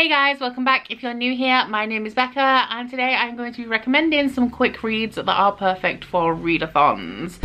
Hey guys, welcome back. If you're new here, my name is Becca and today I'm going to be recommending some quick reads that are perfect for readathons.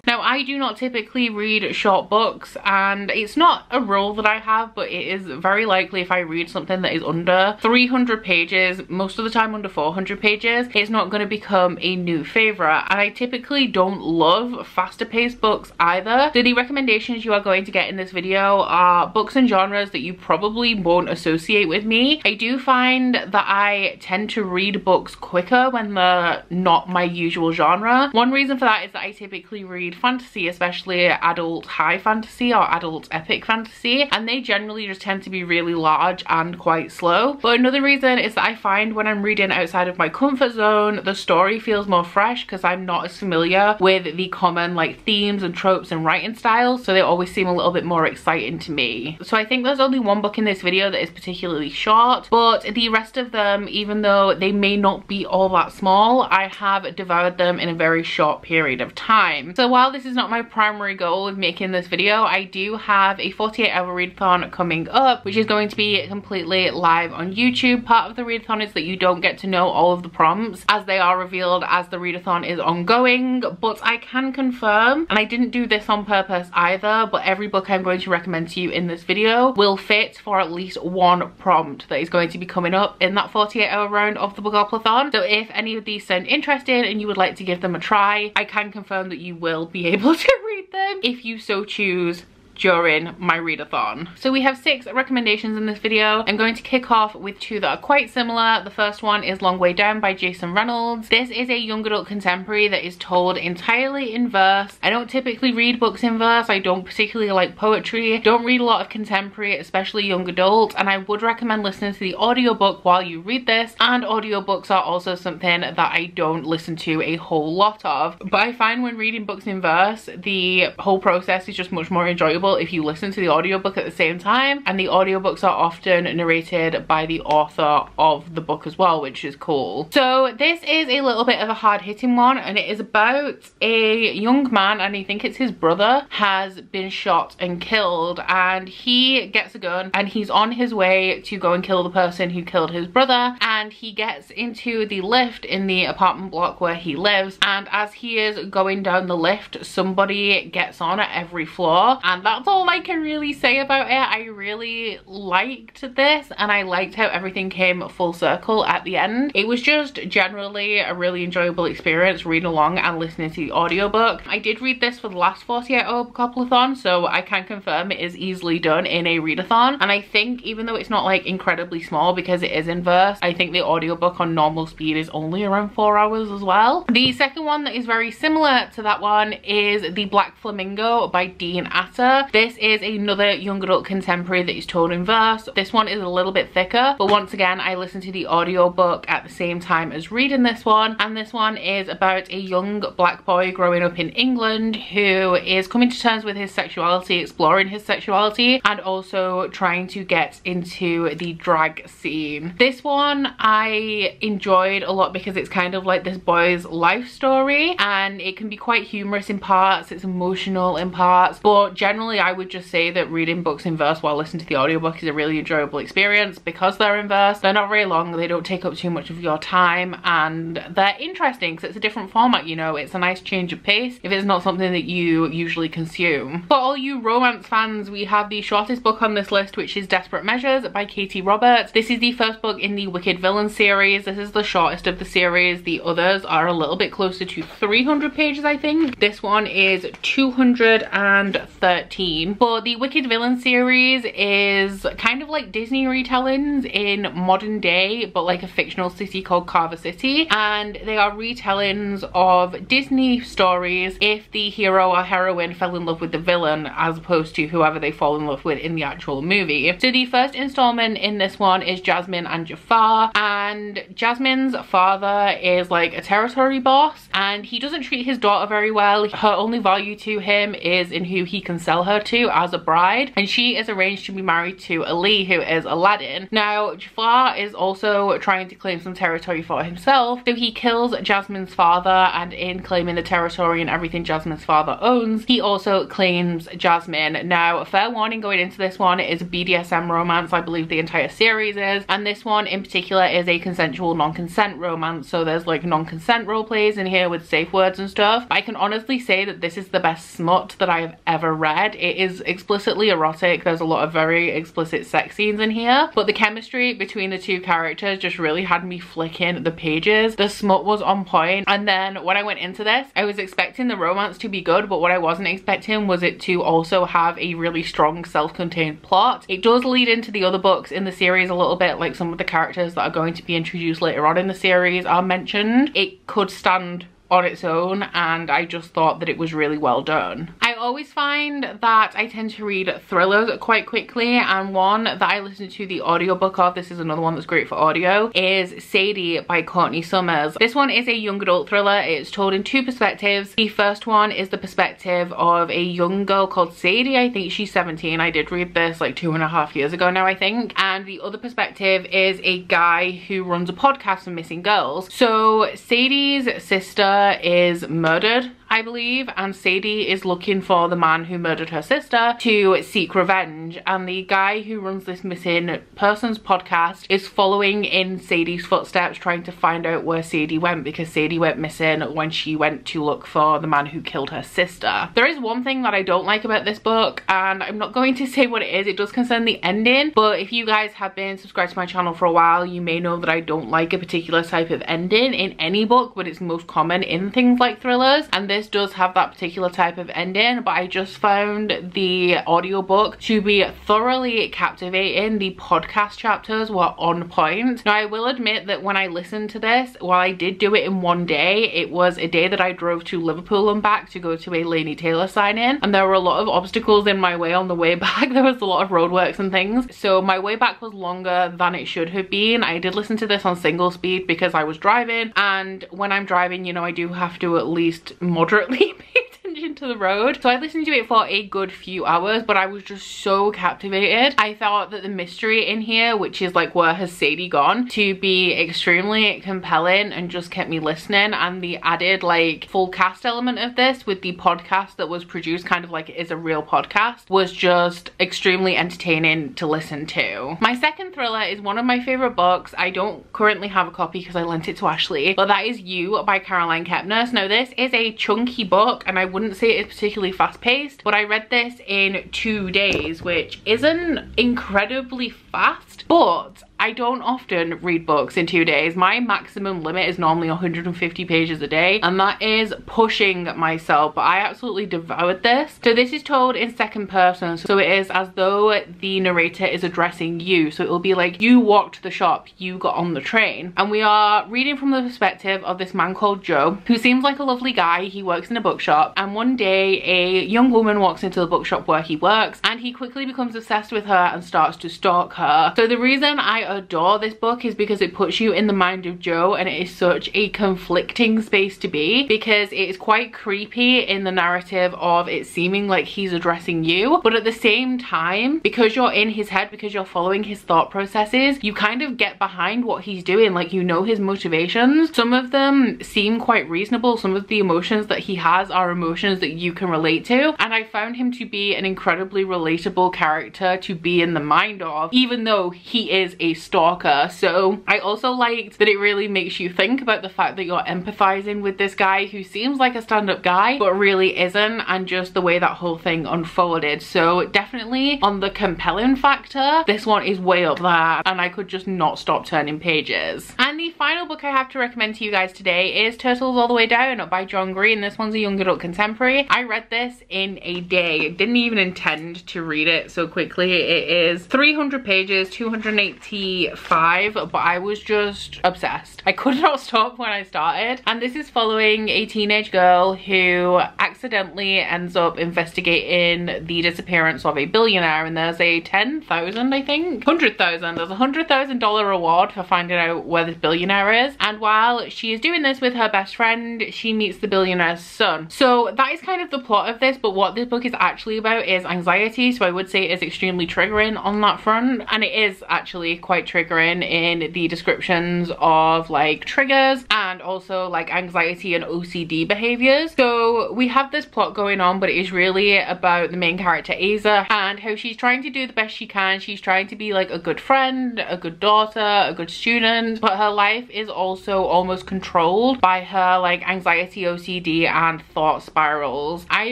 Now, I do not typically read short books, and it's not a rule that I have, but it is very likely if I read something that is under 300 pages, most of the time under 400 pages, it's not going to become a new favourite. And I typically don't love faster paced books either. So the recommendations you are going to get in this video are books and genres that you probably won't associate with me. I do find that I tend to read books quicker when they're not my usual genre. One reason for that is that I typically read fantasy, especially adult high fantasy or adult epic fantasy, and they generally just tend to be really large and quite slow. But another reason is that I find when I'm reading outside of my comfort zone, the story feels more fresh because I'm not as familiar with the common like themes and tropes and writing styles, so they always seem a little bit more exciting to me. So I think there's only one book in this video that is particularly short, but the rest of them, even though they may not be all that small, I have devoured them in a very short period of time. So while this is not my primary goal of making this video, I do have a 48-hour readathon coming up, which is going to be completely live on YouTube. Part of the readathon is that you don't get to know all of the prompts as they are revealed as the readathon is ongoing, but I can confirm, and I didn't do this on purpose either, but every book I'm going to recommend to you in this video will fit for at least one prompt that is going to be coming up in that 48-hour round of the Bookathon. So if any of these sound interesting and you would like to give them a try, I can confirm that you will be able to read them if you so choose during my readathon. So we have 6 recommendations in this video. I'm going to kick off with 2 that are quite similar. The first one is Long Way Down by Jason Reynolds. This is a young adult contemporary that is told entirely in verse. I don't typically read books in verse. I don't particularly like poetry. Don't read a lot of contemporary, especially young adult, and I would recommend listening to the audiobook while you read this, and audiobooks are also something that I don't listen to a whole lot of. But I find when reading books in verse, the whole process is just much more enjoyable if you listen to the audiobook at the same time, and the audiobooks are often narrated by the author of the book as well, which is cool. So this is a little bit of a hard-hitting one, and it is about a young man, and I think it's his brother, has been shot and killed, and he gets a gun and he's on his way to go and kill the person who killed his brother, and he gets into the lift in the apartment block where he lives, and as he is going down the lift, somebody gets on at every floor, and that's all I can really say about it. I really liked this, and I liked how everything came full circle at the end. It was just generally a really enjoyable experience reading along and listening to the audiobook. I did read this for the last 48-hour Bookathon, so I can confirm it is easily done in a readathon, and I think even though it's not like incredibly small because it is in verse, I think the audiobook on normal speed is only around 4 hours as well. The second one that is very similar to that one is The Black Flamingo by Dean Atter. This is another young adult contemporary that is told in verse. This one is a little bit thicker, but once again I listened to the audiobook at the same time as reading this one, and this one is about a young black boy growing up in England who is coming to terms with his sexuality, exploring his sexuality, and also trying to get into the drag scene. This one I enjoyed a lot because it's kind of like this boy's life story, and it can be quite humorous in parts, it's emotional in parts, but generally I would just say that reading books in verse while listening to the audiobook is a really enjoyable experience because they're in verse. They're not very long, they don't take up too much of your time, and they're interesting because it's a different format, you know, it's a nice change of pace if it's not something that you usually consume. For all you romance fans, we have the shortest book on this list, which is Desperate Measures by Katie Roberts. This is the first book in the Wicked Villain series. This is the shortest of the series. The others are a little bit closer to 300 pages, I think. This one is 213. But the Wicked Villain series is kind of like Disney retellings in modern day, but like a fictional city called Carver City, and they are retellings of Disney stories if the hero or heroine fell in love with the villain as opposed to whoever they fall in love with in the actual movie. So the first installment in this one is Jasmine and Jafar, and Jasmine's father is like a territory boss, and he doesn't treat his daughter very well. Her only value to him is in who he can sell her her to as a bride, and she is arranged to be married to Ali, who is Aladdin. Now Jafar is also trying to claim some territory for himself, so he kills Jasmine's father, and in claiming the territory and everything Jasmine's father owns, he also claims Jasmine. Now fair warning going into this one, it is a BDSM romance, I believe the entire series is, and this one in particular is a consensual non-consent romance, so there's like non-consent role plays in here with safe words and stuff. I can honestly say that this is the best smut that I have ever read. It is explicitly erotic, there's a lot of very explicit sex scenes in here, but the chemistry between the two characters just really had me flicking the pages. The smut was on point, and then when I went into this, I was expecting the romance to be good, but what I wasn't expecting was it to also have a really strong self-contained plot. It does lead into the other books in the series a little bit, like some of the characters that are going to be introduced later on in the series are mentioned. It could stand on its own, and I just thought that it was really well done. I always find that I tend to read thrillers quite quickly, and one that I listened to the audiobook of, this is another one that's great for audio, is Sadie by Courtney Summers. This one is a young adult thriller. It's told in two perspectives. The first one is the perspective of a young girl called Sadie. I think she's 17. I did read this like 2.5 years ago now, I think. And the other perspective is a guy who runs a podcast for missing girls. So Sadie's sister is murdered, I believe, and Sadie is looking for the man who murdered her sister to seek revenge, and the guy who runs this missing persons podcast is following in Sadie's footsteps, trying to find out where Sadie went, because Sadie went missing when she went to look for the man who killed her sister. There is one thing that I don't like about this book, and I'm not going to say what it is. It does concern the ending, but if you guys have been subscribed to my channel for a while, you may know that I don't like a particular type of ending in any book, but it's most common in things like thrillers, and this does have that particular type of ending. But I just found the audiobook to be thoroughly captivating. The podcast chapters were on point. Now I will admit that when I listened to this, while I did do it in one day, it was a day that I drove to Liverpool and back to go to a Laini Taylor sign-in, and there were a lot of obstacles in my way on the way back. There was a lot of roadworks and things, so my way back was longer than it should have been. I did listen to this on single speed because I was driving, and when I'm driving, you know, I do have to at least moderately pay attention to the road. So I listened to it for a good few hours, but I was just so captivated. I thought that the mystery in here, which is like where has Sadie gone, to be extremely compelling and just kept me listening. And the added like full cast element of this with the podcast that was produced kind of like it is a real podcast was just extremely entertaining to listen to. My second thriller is one of my favorite books. I don't currently have a copy because I lent it to Ashley, but that is You by Caroline Kepnes. Now this is a chunky book, and I wouldn't say it's particularly fast-paced, but I read this in 2 days, which isn't incredibly fast, but I don't often read books in 2 days. My maximum limit is normally 150 pages a day, and that is pushing myself, but I absolutely devoured this. So this is told in second person, so it is as though the narrator is addressing you. So it will be like, you walked the shop, you got on the train. And we are reading from the perspective of this man called Joe, who seems like a lovely guy. He works in a bookshop, and one day a young woman walks into the bookshop where he works, and he quickly becomes obsessed with her and starts to stalk her. So the reason I adore this book is because it puts you in the mind of Joe, and it is such a conflicting space to be, because it is quite creepy in the narrative of it seeming like he's addressing you, but at the same time, because you're in his head, because you're following his thought processes, you kind of get behind what he's doing, like you know his motivations. Some of them seem quite reasonable. Some of the emotions that he has are emotions that you can relate to, and I found him to be an incredibly relatable character to be in the mind of, even though he is a stalker. So I also liked that it really makes you think about the fact that you're empathizing with this guy who seems like a stand-up guy but really isn't, and just the way that whole thing unfolded. So definitely on the compelling factor, this one is way up there, and I could just not stop turning pages. And the final book I have to recommend to you guys today is Turtles All the Way Down by John Green. This one's a young adult contemporary. I read this in a day. Didn't even intend to read it so quickly. It is 300 pages, 218 maybe 5, but I was just obsessed. I could not stop when I started. And this is following a teenage girl who accidentally ends up investigating the disappearance of a billionaire, and there's a 10,000, I think, 100,000. There's a $100,000 reward for finding out where this billionaire is. And while she is doing this with her best friend, she meets the billionaire's son. So that is kind of the plot of this, but what this book is actually about is anxiety. So I would say it is extremely triggering on that front, and it is actually quite triggering in the descriptions of like triggers and also like anxiety and OCD behaviors. So we have this plot going on, but it is really about the main character Asa and how she's trying to do the best she can. She's trying to be like a good friend, a good daughter, a good student, but her life is also almost controlled by her like anxiety, OCD and thought spirals. I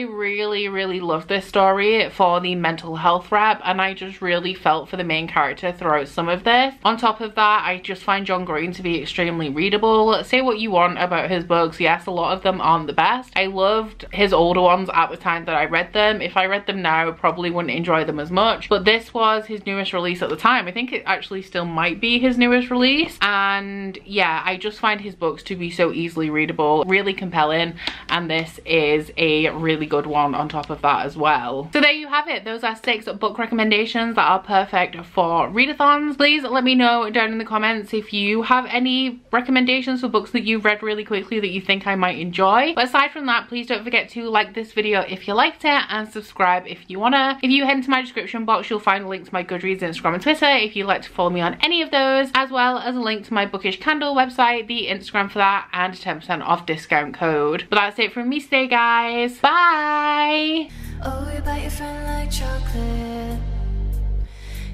really love this story for the mental health rep, and I just really felt for the main character throughout some of this. On top of that, I just find John Green to be extremely readable. Say what you want about his books, yes, a lot of them aren't the best. I loved his older ones at the time that I read them. If I read them now, probably wouldn't enjoy them as much, but this was his newest release at the time. I think it actually still might be his newest release, and yeah, I just find his books to be so easily readable, really compelling, and this is a really good one on top of that as well. So there you have it. Those are 6 book recommendations that are perfect for readathons. Please let me know down in the comments if you have any recommendations for books that you've read really quickly that you think I might enjoy. But aside from that, please don't forget to like this video if you liked it and subscribe if you wanna. If you head into my description box, you'll find a link to my Goodreads, Instagram and Twitter if you'd like to follow me on any of those, as well as a link to my Bookish Candle website, the Instagram for that, and 10% off discount code. But that's it from me today, guys. Bye! Oh, you bite your friend like chocolate.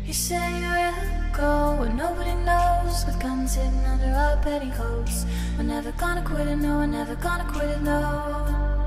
You say you'll go where nobody knows, with guns hidden under our petticoats. We're never gonna quit it, no, we're never gonna quit it, no.